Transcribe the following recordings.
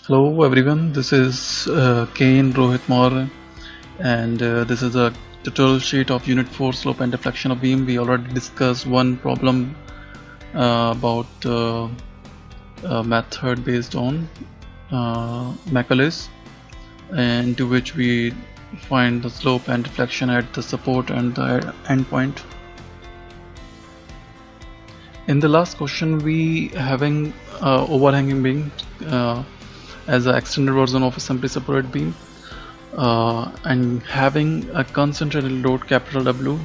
Hello everyone, this is Kane Rohit Maurya, and this is a tutorial sheet of Unit 4 Slope and Deflection of Beam. We already discussed one problem about method based on Macaulay, and to which we find the slope and deflection at the support and the endpoint. In the last question, we having overhanging beam as an extended version of a simply supported beam, and having a concentrated load capital W,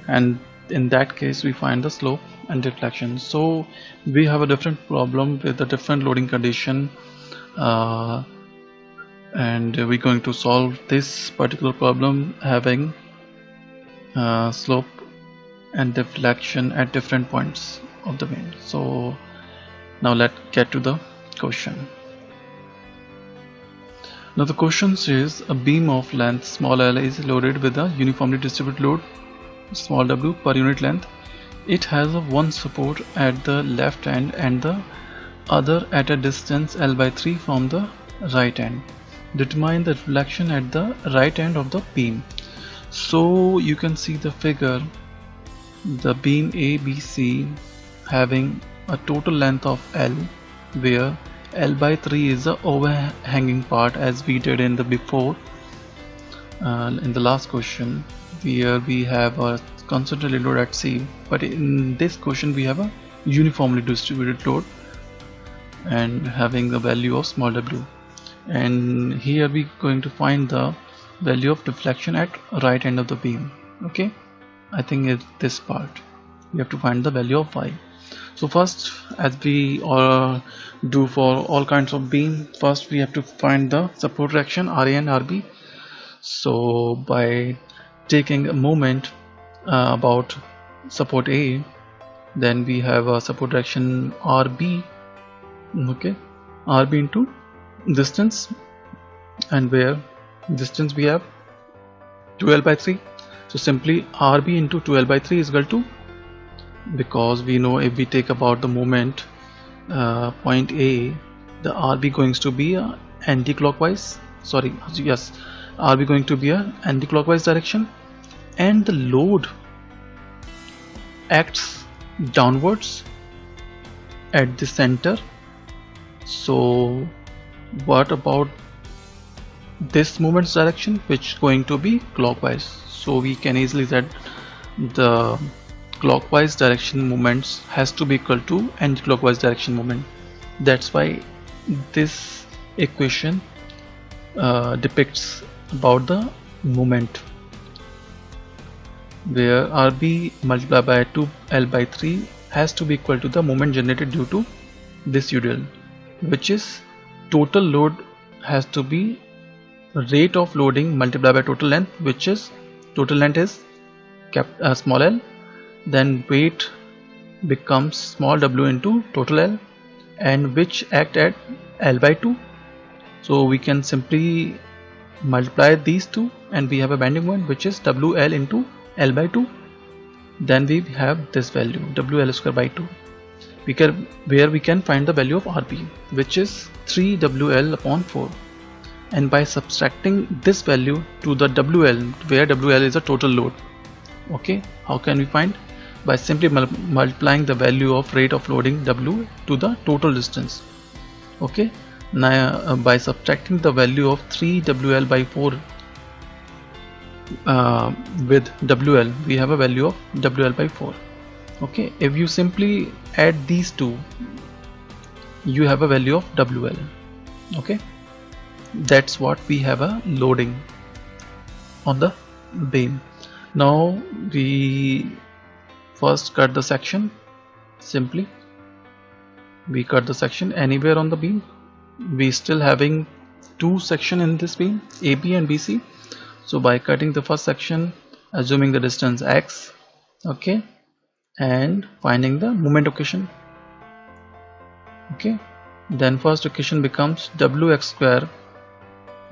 and in that case we find the slope and deflection. So we have a different problem with a different loading condition, and we're going to solve this particular problem having slope and deflection at different points of the beam. So now let's get to the question. Now the question says a beam of length small l is loaded with a uniformly distributed load small w per unit length. It has one support at the left end and the other at a distance l by 3 from the right end. Determine the deflection at the right end of the beam. So you can see the figure, the beam ABC having a total length of L, where L by 3 is the overhanging part, as we did in the before in the last question, where we have a concentrated load at C, but in this question we have a uniformly distributed load and having the value of small w, and here we going to find the value of deflection at right end of the beam. Okay, I think it's this part. We have to find the value of y. So first, as we do for all kinds of beam, first we have to find the support reaction RA and RB. So by taking a moment about support A, then we have a support reaction RB, okay, RB into distance, and where distance we have 2L by 3. So simply RB into 2L by 3 is equal to, because we know if we take about the moment point A, the RB going to be a anti-clockwise, sorry, yes, RB going to be a anti-clockwise direction, and the load acts downwards at the center. So what about this moment's direction, which is going to be clockwise? So we can easily say the clockwise direction moments has to be equal to anti-clockwise direction moment. That's why this equation depicts about the moment, where RB multiplied by 2L by 3 has to be equal to the moment generated due to this UDL, which is total load has to be rate of loading multiplied by total length, which is total length is small l, then weight becomes small w into total L, and which act at L by 2. So we can simply multiply these two and we have a bending moment, which is WL into L by 2. Then we have this value WL square by 2, where we can find the value of RB, which is 3WL upon 4. And by subtracting this value to the WL, where WL is a total load, okay, how can we find? By simply multiplying the value of rate of loading W to the total distance. Okay, now by subtracting the value of 3WL by 4 with WL, we have a value of WL by 4. Okay, if you simply add these two, you have a value of WL. Okay, that's what we have a loading on the beam. Now we first cut the section. Simply we cut the section anywhere on the beam. We still having two sections in this beam, AB and BC. So by cutting the first section, assuming the distance x, okay, and finding the moment equation, okay, then first equation becomes WX square,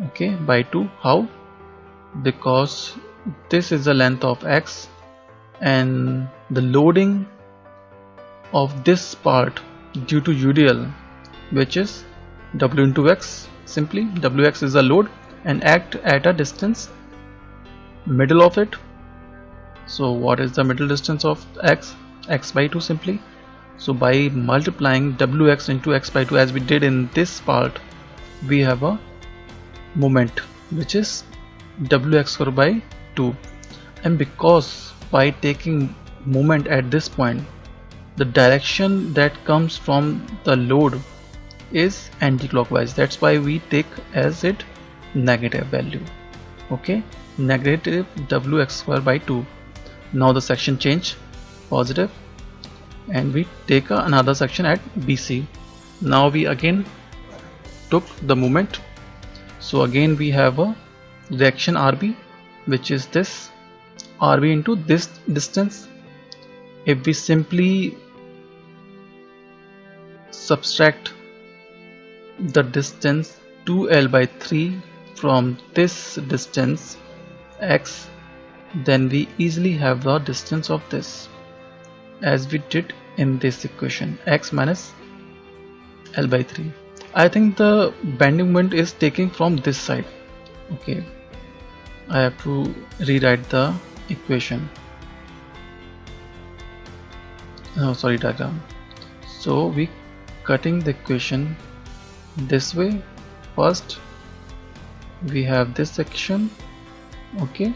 okay, by 2. How? Because this is the length of x and the loading of this part due to UDL, which is W into X, simply Wx is a load and act at a distance middle of it. So what is the middle distance of x? X by 2 simply. So by multiplying Wx into x by 2 as we did in this part, we have a moment which is Wx square by 2. And because by taking moment at this point, the direction that comes from the load is anti-clockwise, that's why we take as it negative value. Okay, negative Wx square by 2. Now the section change positive and we take another section at BC. Now we again took the moment, so again we have a reaction RB, which is this RB into this distance. If we simply subtract the distance 2L by 3 from this distance x, then we easily have the distance of this as we did in this equation, x minus L by 3. I think the bending moment is taking from this side. Okay, I have to rewrite the equation, diagram. So we cutting the equation this way. First we have this section, okay,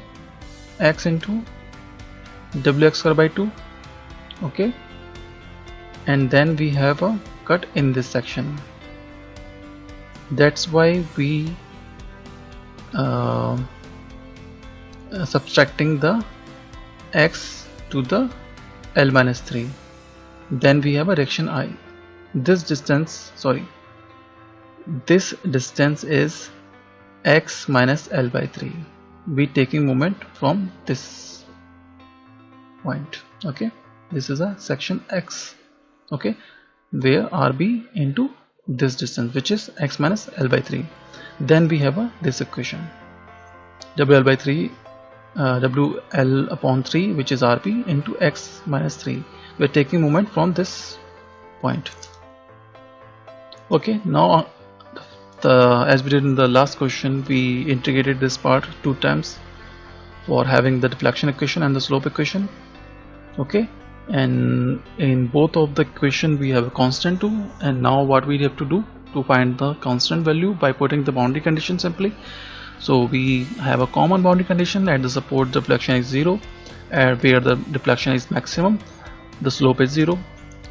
x into Wx square by 2, okay, and then we have a cut in this section. That's why we subtracting the x to the L minus 3. Then we have a reaction I. This distance is x minus L by 3. We taking moment from this point. Okay, this is a section x, okay, where RB into this distance, which is x minus L by 3. Then we have this equation WL by 3 WL upon 3, which is RB into x minus 3. We're taking moment from this point. Okay, now as we did in the last question, we integrated this part 2 times for having the deflection equation and the slope equation. Okay, and in both of the equation we have a constant 2, and now what we have to do to find the constant value by putting the boundary condition simply. So we have a common boundary condition at the support deflection is 0, where the deflection is maximum, the slope is 0.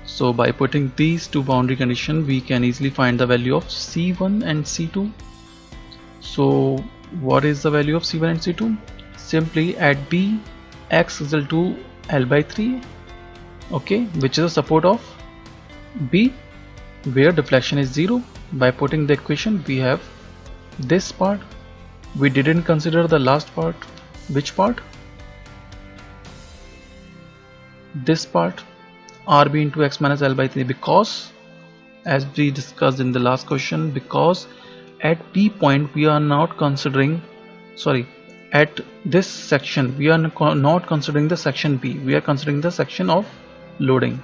So by putting these two boundary conditions, we can easily find the value of C1 and C2. So what is the value of C1 and C2? Simply at B, x is equal to L by 3, okay, which is the support of B, where deflection is 0. By putting the equation, we have this part. We didn't consider the last part. Which part? This part, RB into x minus L by 3, because as we discussed in the last question, because at P point we are not considering, at this section we are not considering the section B, we are considering the section of loading.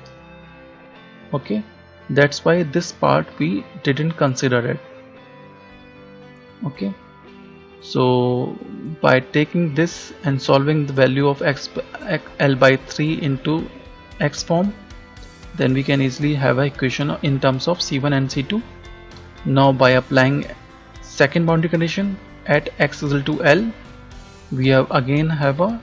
Okay, that's why this part we didn't consider it. Okay, so by taking this and solving the value of L by 3 into x form, then we can easily have an equation in terms of C1 and C2. Now by applying second boundary condition at x is equal to L, we have again have a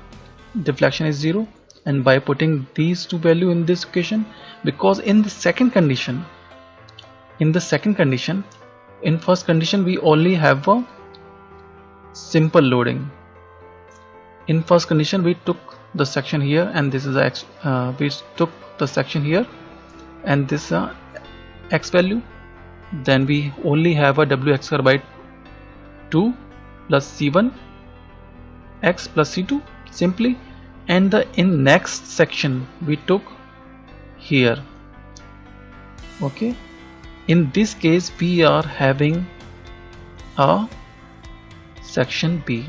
deflection is 0, and by putting these two value in this equation, because in the second condition, in first condition we only have a simple loading. In first condition we took the section here, and this is x, we took the section here and this x value. Then we only have a Wx square by 2 plus C1 x plus C2 simply, and the in next section we took here. Okay, in this case we are having a section B.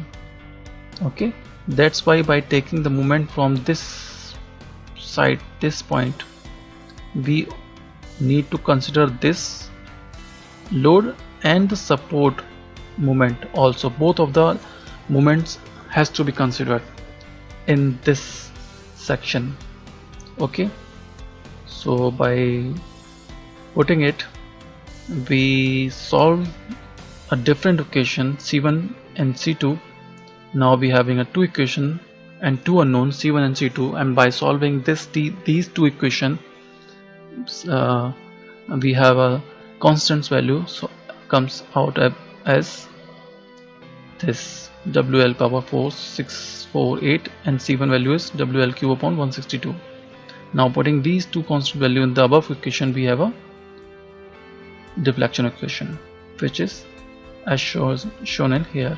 Okay, that's why by taking the moment from this side, this point, we need to consider this load and the support moment also, both of the moments has to be considered in this section. Okay, so by putting it, we solve a different equation C1 and C2. Now we having a two equation and two unknowns C1 and C2, and by solving these two equation, uh, we have a constants value, so comes out as this WL power 4648, and C1 value is WL cube upon 162. Now putting these two constant value in the above equation, we have a deflection equation, which is as shown in here.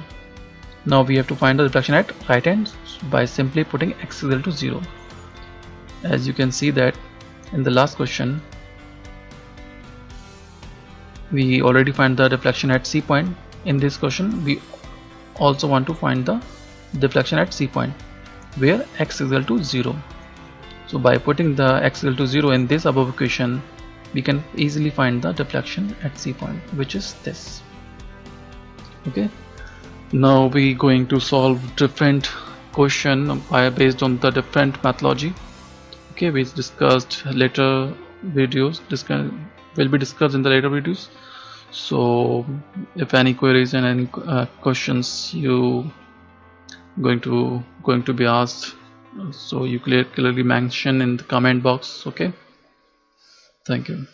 Now we have to find the deflection at right hand by simply putting x is equal to 0. As you can see that in the last question, we already find the deflection at C point. In this question, we also want to find the deflection at C point where x is equal to 0. So by putting the x equal to 0 in this above equation, we can easily find the deflection at C point, which is this. Okay, now we going to solve different question based on the different methodology. Okay, we discussed later videos, will be discussed in the later videos. So if any queries and any questions you going to be asked, so you clearly mention in the comment box. Okay, thank you.